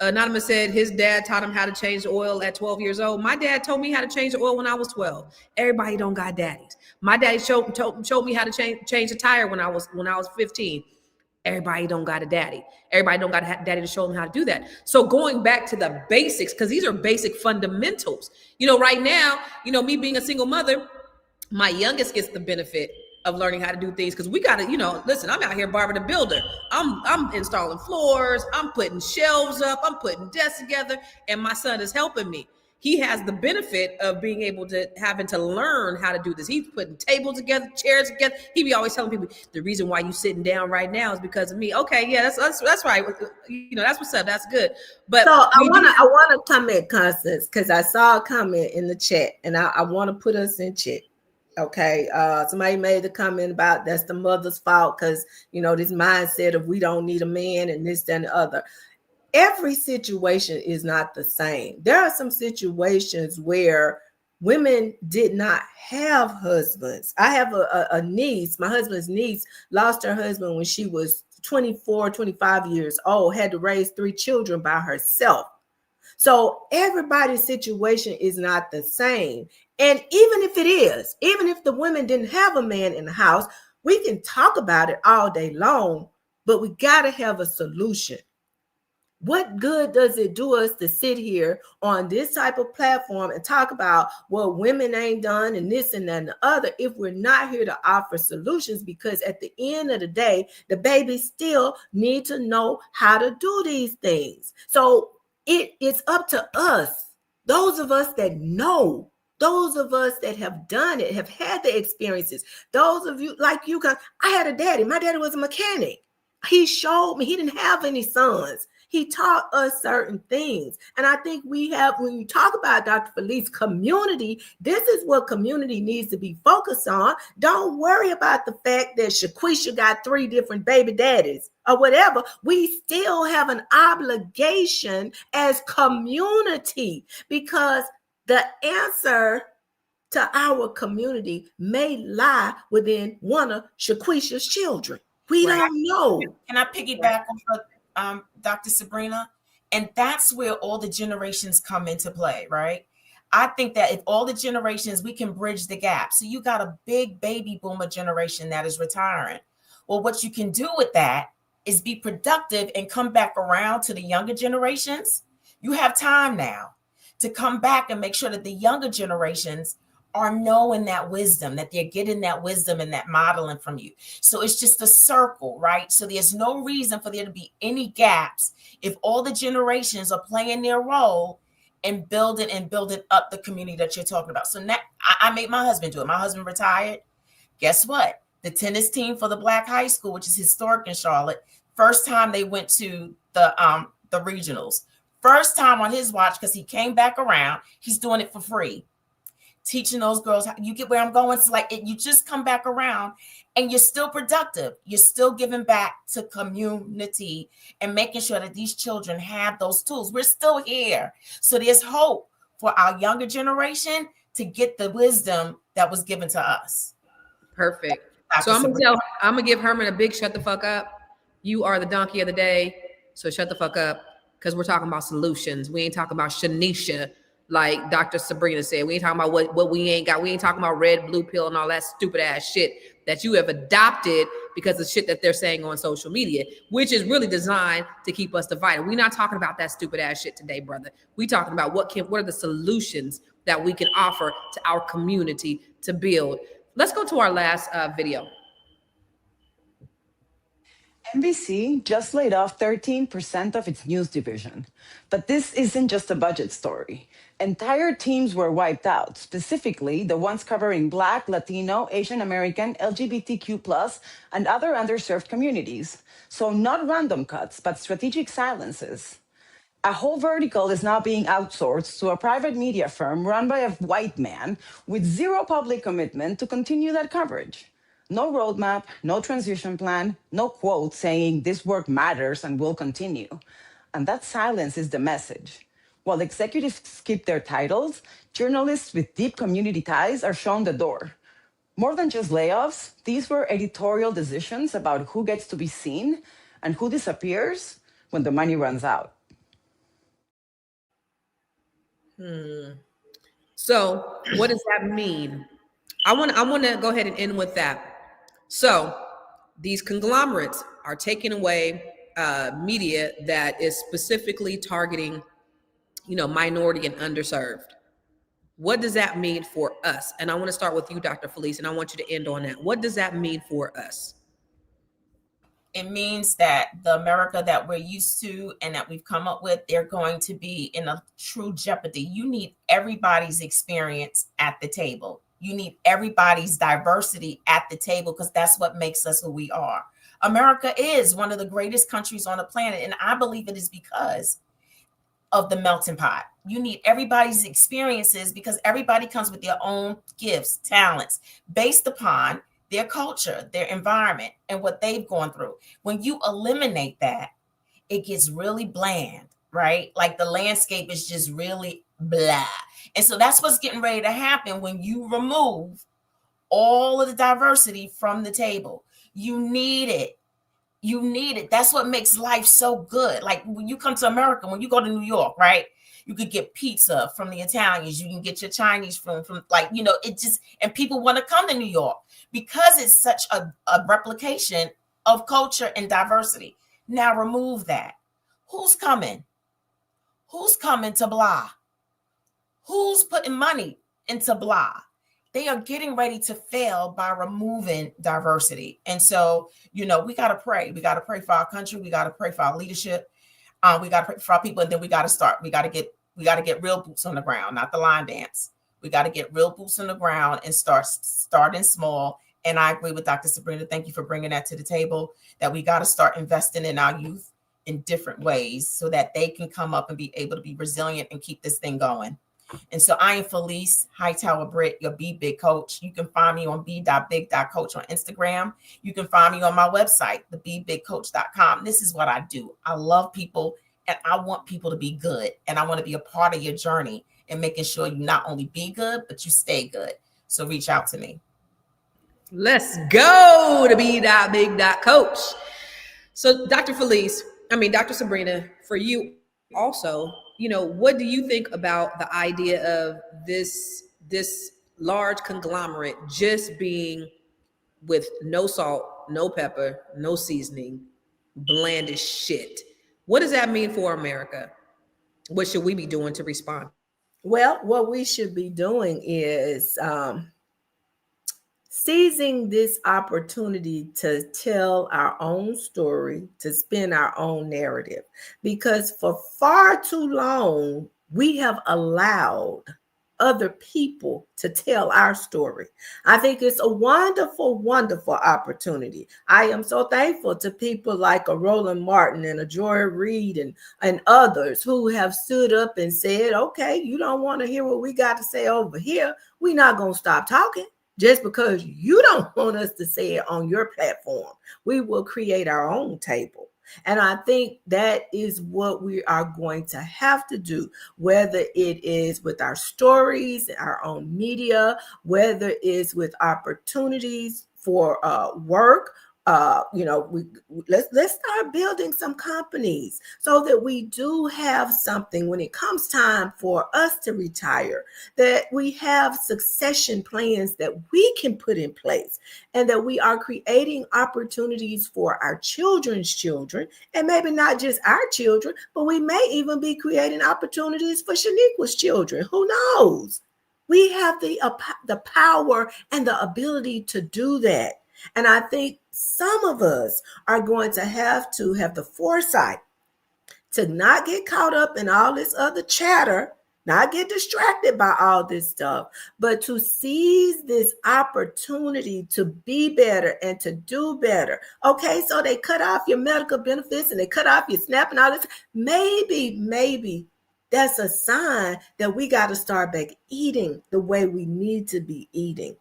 Anonymous said his dad taught him how to change the oil at 12 years old. My dad told me how to change the oil when I was 12. Everybody don't got daddies. My daddy showed me how to change a tire when I was 15. Everybody don't got a daddy. Everybody don't got a daddy to show them how to do that. So going back to the basics, because these are basic fundamentals. Right now, me being a single mother, my youngest gets the benefit of learning how to do things, because we got to, listen, I'm out here Barbara the Builder. I'm installing floors, I'm putting shelves up, I'm putting desks together, and my son is helping me. He has the benefit of being able to having to learn how to do this. He's putting tables together, chairs together. He be always telling people, the reason why you sitting down right now is because of me. Okay, yeah, that's right. That's what's up. That's good. But so I want to comment, Constance, because I saw a comment in the chat, and I want to put us in check. Okay, somebody made the comment about that's the mother's fault, because this mindset of we don't need a man and this, that, and the other. Every situation is not the same. There are some situations where women did not have husbands. I have a niece, my husband's niece lost her husband when she was 24, 25 years old, had to raise 3 children by herself. So everybody's situation is not the same. And even if it is, even if the women didn't have a man in the house, we can talk about it all day long, but we got to have a solution. What good does it do us to sit here on this type of platform and talk about what women ain't done and this and that and the other if we're not here to offer solutions? Because at the end of the day, the babies still need to know how to do these things. So it's up to us, those of us that know, those of us that have done it, have had the experiences. Those of you like you guys, I had a daddy. My daddy was a mechanic. He showed me, he didn't have any sons. He taught us certain things. And I think we have, when you talk about Dr. Felice, community, this is what community needs to be focused on. Don't worry about the fact that Shaquisha got 3 different baby daddies or whatever. We still have an obligation as community, because the answer to our community may lie within one of Shaquisha's children. We don't know. Can I piggyback on Dr. Sabrina? And that's where all the generations come into play, right? I think that if all the generations, we can bridge the gap. So you got a big baby boomer generation that is retiring. Well, what you can do with that is be productive and come back around to the younger generations. You have time now to come back and make sure that the younger generations are knowing that wisdom, that they're getting that wisdom and that modeling from you. So it's just a circle, right? So there's no reason for there to be any gaps if all the generations are playing their role and building up the community that you're talking about. So now I made my husband do it. My husband retired. Guess what? The tennis team for the Black high school, which is historic in Charlotte, first time they went to the regionals. First time on his watch, because he came back around. He's doing it for free. Teaching those girls how, you get where I'm going. It's like you just come back around and you're still productive. You're still giving back to community and making sure that these children have those tools. We're still here. So there's hope for our younger generation to get the wisdom that was given to us. Perfect. So I'm gonna give Herman a big shut the fuck up. You are the donkey of the day, so shut the fuck up, because we're talking about solutions. We ain't talking about Shanisha, like Dr. Sabrina said. We ain't talking about what we ain't got. We ain't talking about red, blue pill and all that stupid ass shit that you have adopted because of shit that they're saying on social media, which is really designed to keep us divided. We're not talking about that stupid ass shit today, brother. We talking about what are the solutions that we can offer to our community to build. Let's go to our last video. NBC just laid off 13% of its news division. But this isn't just a budget story. Entire teams were wiped out, specifically the ones covering Black, Latino, Asian American, LGBTQ+, and other underserved communities. So not random cuts, but strategic silences. A whole vertical is now being outsourced to a private media firm run by a white man with zero public commitment to continue that coverage. No roadmap, no transition plan, no quote saying this work matters and will continue. And that silence is the message. While executives skip their titles, journalists with deep community ties are shown the door. More than just layoffs, these were editorial decisions about who gets to be seen and who disappears when the money runs out. So what does that mean? I want to go ahead and end with that. So these conglomerates are taking away media that is specifically targeting, minority and underserved. What does that mean for us? And I want to start with you, Dr. Felice, and I want you to end on that. What does that mean for us? It means that the America that we're used to and that we've come up with, they're going to be in a true jeopardy. You need everybody's experience at the table. You need everybody's diversity at the table, because that's what makes us who we are. America is one of the greatest countries on the planet, and I believe it is because of the melting pot. You need everybody's experiences because everybody comes with their own gifts, talents, based upon their culture, their environment, and what they've gone through. When you eliminate that, it gets really bland, right? Like the landscape is just really blah. And so that's what's getting ready to happen when you remove all of the diversity from the table. You need it. You need it. That's what makes life so good. Like when you come to America, when you go to New York, right? You could get pizza from the Italians. You can get your Chinese from it just, and people want to come to New York because it's such a replication of culture and diversity. Now remove that. Who's coming? Who's coming to blah? Who's putting money into blah? They are getting ready to fail by removing diversity. And so, we got to pray. We got to pray for our country. We got to pray for our leadership. We got to pray for our people. And then we got to start. We got to get real boots on the ground, not the line dance. We got to get real boots on the ground and starting small. And I agree with Dr. Sabrina. Thank you for bringing that to the table, that we got to start investing in our youth in different ways so that they can come up and be able to be resilient and keep this thing going. And so I am Felice Hightower Britt, your Be Big coach. You can find me on b.big.coach on Instagram. You can find me on my website, thebebigcoach.com. This is what I do. I love people and I want people to be good. And I want to be a part of your journey and making sure you not only be good, but you stay good. So reach out to me. Let's go to b.big.coach. So Dr. Sabrina, for you also, what do you think about the idea of this large conglomerate just being with no salt, no pepper, no seasoning, bland as shit? What does that mean for America? What should we be doing to respond? Well, what we should be doing is seizing this opportunity to tell our own story, to spin our own narrative, because for far too long, we have allowed other people to tell our story. I think it's a wonderful, wonderful opportunity. I am so thankful to people like a Roland Martin and a Joy Reid and others who have stood up and said, okay, you don't want to hear what we got to say over here. We're not going to stop talking. Just because you don't want us to say it on your platform, we will create our own table. And I think that is what we are going to have to do, whether it is with our stories, our own media, whether it's with opportunities for work. Let's start building some companies so that we do have something when it comes time for us to retire, that we have succession plans that we can put in place, and that we are creating opportunities for our children's children, and maybe not just our children, but we may even be creating opportunities for Shaniqua's children. Who knows? We have the power and the ability to do that. And I think some of us are going to have the foresight to not get caught up in all this other chatter, not get distracted by all this stuff, but to seize this opportunity to be better and to do better. Okay, so they cut off your medical benefits and they cut off your SNAP and all this. Maybe that's a sign that we got to start back eating the way we need to be eating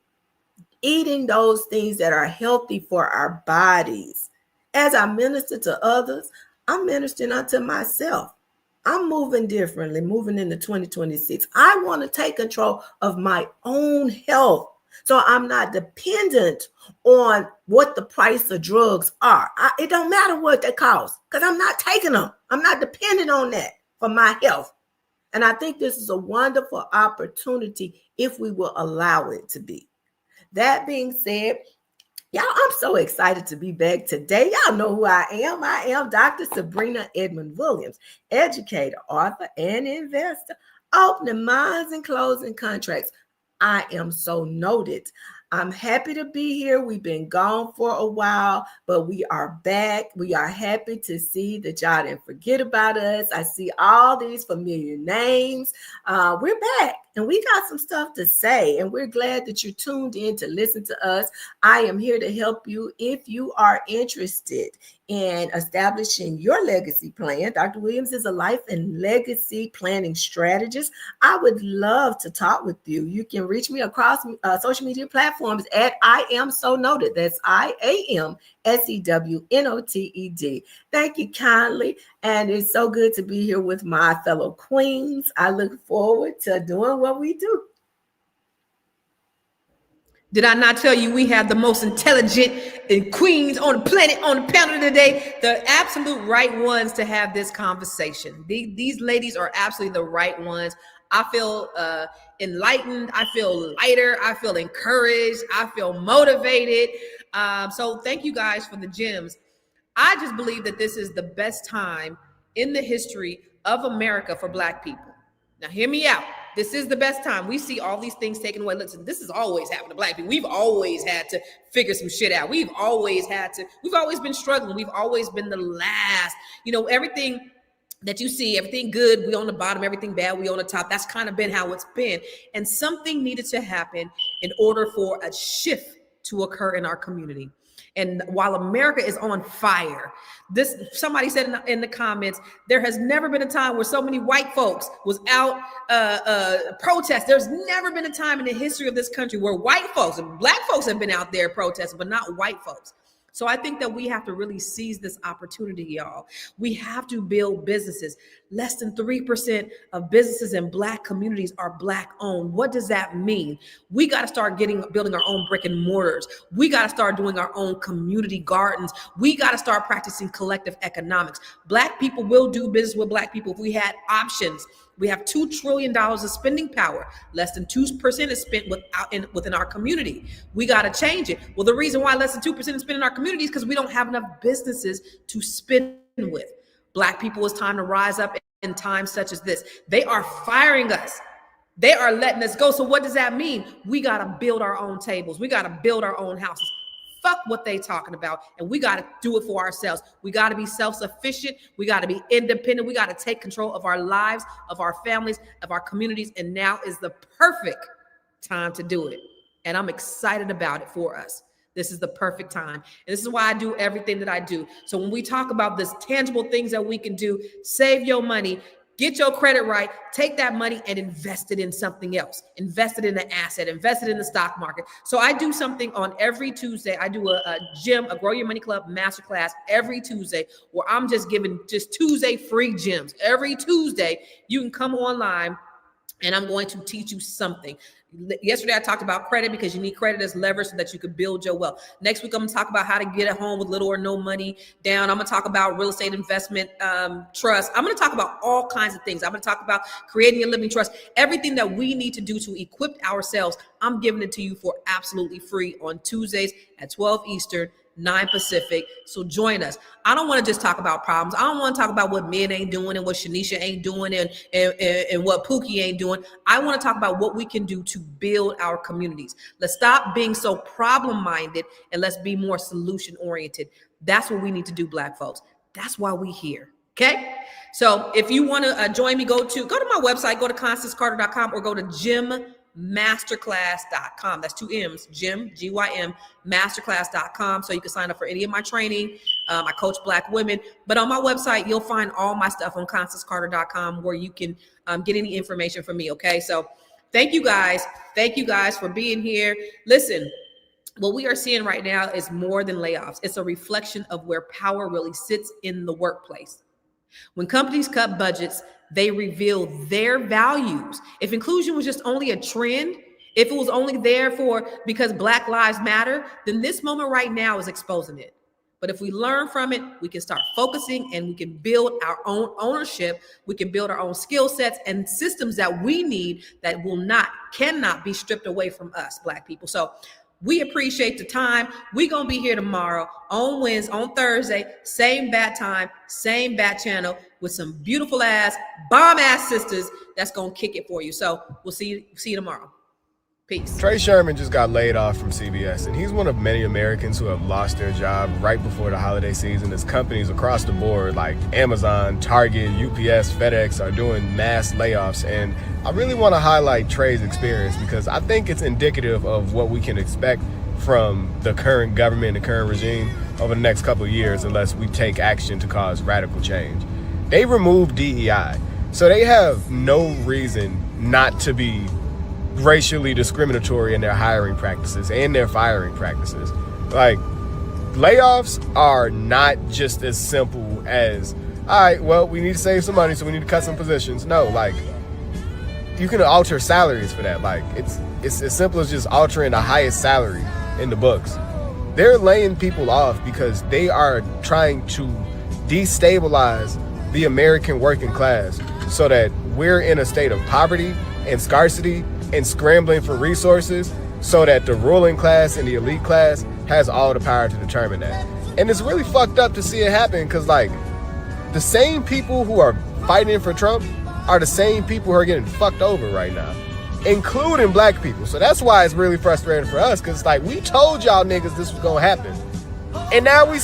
those things that are healthy for our bodies. As I minister to others, I'm ministering unto myself. I'm moving differently, moving into 2026. I want to take control of my own health, so I'm not dependent on what the price of drugs are. It don't matter what they cost, because I'm not taking them. I'm not dependent on that for my health. And I think this is a wonderful opportunity if we will allow it to be. That being said, y'all, I'm so excited to be back today. Y'all know who I am. I am Dr. Sabrina Edmond Williams, educator, author, and investor, opening minds and closing contracts. I am so noted. I'm happy to be here. We've been gone for a while, but we are back. We are happy to see that y'all didn't forget about us. I see all these familiar names. We're back, and we got some stuff to say, and we're glad that you tuned in to listen to us. I am here to help you if you are interested in establishing your legacy plan. Dr. Williams is a life and legacy planning strategist. I would love to talk with you. You can reach me across social media platforms at I Am So Noted. That's IAMSEWNOTED. Thank you kindly. And it's so good to be here with my fellow queens. I look forward to doing what we do. Did I not tell you we have the most intelligent and queens on the planet on the panel today? The absolute right ones to have this conversation. These ladies are absolutely the right ones. I feel enlightened. I feel lighter. I feel encouraged. I feel motivated. So thank you guys for the gems. I just believe that this is the best time in the history of America for Black people. Now, hear me out. This is the best time. We see all these things taken away. Listen, this has always happened to Black people. We've always had to figure some shit out. We've always been struggling. We've always been the last. Everything that you see, everything good, we on the bottom, everything bad, we on the top. That's kind of been how it's been. And something needed to happen in order for a shift to occur in our community. And while America is on fire, somebody said in the comments, there has never been a time where so many white folks was out protest. There's never been a time in the history of this country where white folks and Black folks have been out there protesting, but not white folks. So I think that we have to really seize this opportunity, y'all. We have to build businesses. Less than 3% of businesses in Black communities are Black owned. What does that mean? We got to start building our own brick and mortars. We got to start doing our own community gardens. We got to start practicing collective economics. Black people will do business with Black people if we had options. We have $2 trillion of spending power. Less than 2% is spent within our community. We got to change it. Well, the reason why less than 2% is spent in our community is because we don't have enough businesses to spend with. Black people, it's time to rise up in times such as this. They are firing us. They are letting us go. So what does that mean? We got to build our own tables. We got to build our own houses. Fuck what they talking about. And we got to do it for ourselves. We got to be self-sufficient. We got to be independent. We got to take control of our lives, of our families, of our communities. And now is the perfect time to do it. And I'm excited about it for us. This is the perfect time. And this is why I do everything that I do. So when we talk about this tangible things that we can do, save your money, get your credit right, take that money and invest it in something else. Invest it in an asset, invest it in the stock market. So I do something on every Tuesday. I do a Grow Your Money Club masterclass every Tuesday, where I'm just giving Tuesday free gems. Every Tuesday, you can come online and I'm going to teach you something. Yesterday, I talked about credit because you need credit as leverage so that you can build your wealth. Next week, I'm going to talk about how to get a home with little or no money down. I'm going to talk about real estate investment trust. I'm going to talk about all kinds of things. I'm going to talk about creating a living trust. Everything that we need to do to equip ourselves, I'm giving it to you for absolutely free on Tuesdays at 12 Eastern, 9 Pacific. So join us. I don't want to just talk about problems. I don't want to talk about what men ain't doing and what Shanisha ain't doing and what Pookie ain't doing. I want to talk about what we can do to build our communities. Let's stop being so problem-minded and let's be more solution-oriented. That's what we need to do, Black folks. That's why we here. Okay? So if you want to join me, go to my website, go to ConstanceCarter.com or go to gymmasterclass.com. That's 2 M's, Gym, G-Y-M, masterclass.com. So you can sign up for any of my training. I coach Black women. But on my website, you'll find all my stuff on ConstanceCarter.com where you can get any information from me, okay? So thank you guys. Thank you guys for being here. Listen, what we are seeing right now is more than layoffs. It's a reflection of where power really sits in the workplace. When companies cut budgets, they reveal their values. If inclusion was just only a trend, if it was only there because Black Lives Matter, then this moment right now is exposing it. But if we learn from it, we can start focusing and we can build our own ownership. We can build our own skill sets and systems that we need that cannot be stripped away from us, Black people. So we appreciate the time. We're going to be here tomorrow on Thursday, same bat time, same bat channel with some beautiful bomb ass sisters that's going to kick it for you. So we'll see you tomorrow. Peace. Trey Sherman just got laid off from CBS, and he's one of many Americans who have lost their job right before the holiday season as companies across the board like Amazon, Target, UPS, FedEx are doing mass layoffs. And I really want to highlight Trey's experience because I think it's indicative of what we can expect from the current government, the current regime over the next couple of years unless we take action to cause radical change. They removed DEI, so they have no reason not to be racially discriminatory in their hiring practices and their firing practices. Like, layoffs are not just as simple as, all right, well, we need to save some money, so we need to cut some positions. No, like, you can alter salaries for that. Like, it's as simple as just altering the highest salary in the books. They're laying people off because they are trying to destabilize the American working class so that we're in a state of poverty and scarcity and scrambling for resources so that the ruling class and the elite class has all the power to determine that. And it's really fucked up to see it happen because, like, the same people who are fighting for Trump are the same people who are getting fucked over right now, including Black people. So that's why it's really frustrating for us because, like, we told y'all niggas this was gonna happen. And now we